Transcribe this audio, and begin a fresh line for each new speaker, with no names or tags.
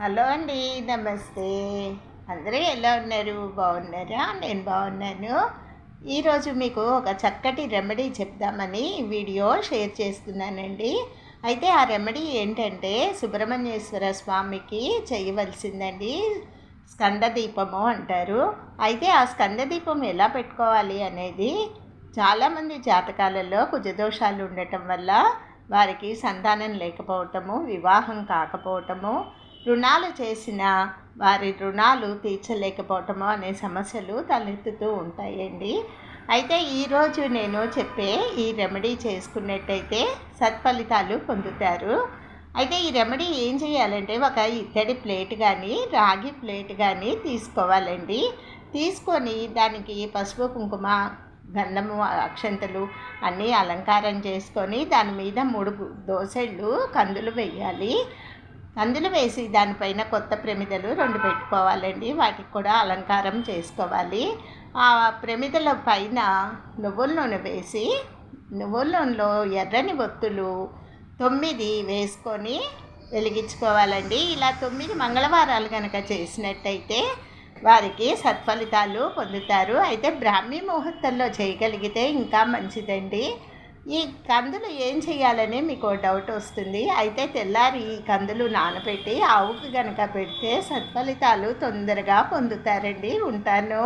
Hello అండి, నమస్తే. అందరూ ఎలా ఉన్నారు? బాగున్నారా? నేను బాగున్నాను. ఈరోజు మీకు ఒక చక్కటి రెమెడీ చెప్దామని వీడియో షేర్ చేస్తున్నానండి. అయితే ఆ రెమెడీ ఏంటంటే సుబ్రహ్మణ్యేశ్వర స్వామికి చేయవలసిందండి. స్కందదీపము అంటారు. అయితే ఆ స్కందదీపం ఎలా పెట్టుకోవాలి అనేది, చాలామంది జాతకాలలో కుజదోషాలు ఉండటం వల్ల వారికి సంతానం లేకపోవటము, వివాహం కాకపోవటము, రుణాలు చేసిన వారి రుణాలు తీర్చలేకపోవటము అనే సమస్యలు తలెత్తుతూ ఉంటాయండి. అయితే ఈరోజు నేను చెప్పే ఈ రెమెడీ చేసుకున్నట్టయితే సత్ఫలితాలు పొందుతారు. అయితే ఈ రెమెడీ ఏం చేయాలంటే ఒక ఇత్తడి ప్లేట్ కానీ రాగి ప్లేట్ కానీ తీసుకోవాలండి. తీసుకొని దానికి పసుపు కుంకుమ గంధము అక్షంతలు అన్నీ అలంకారం చేసుకొని దాని మీద 3 దోసెళ్ళు కందులు వేయాలి. కందులు వేసి దానిపైన కొత్త ప్రమిదలు 2 పెట్టుకోవాలండి. వాటికి కూడా అలంకారం చేసుకోవాలి. ఆ ప్రమిదల పైన నువ్వుల నూనె వేసి నువ్వుల నూనెలో ఎర్రని ఒత్తులు 9 వేసుకొని వెలిగించుకోవాలండి. ఇలా 9 మంగళవారాలు కనుక చేసినట్టయితే వారికి సత్ఫలితాలు పొందుతారు. అయితే బ్రాహ్మీ ముహూర్తంలో చేయగలిగితే ఇంకా మంచిదండి. ఈ కందులు ఏం చేయాలని మీకు డౌట్ వస్తుంది. అయితే తెల్లారి ఈ కందులు నానబెట్టి ఆవుకి కనుక పెడితే సత్ఫలితాలు తొందరగా పొందుతారండి. ఉంటాను.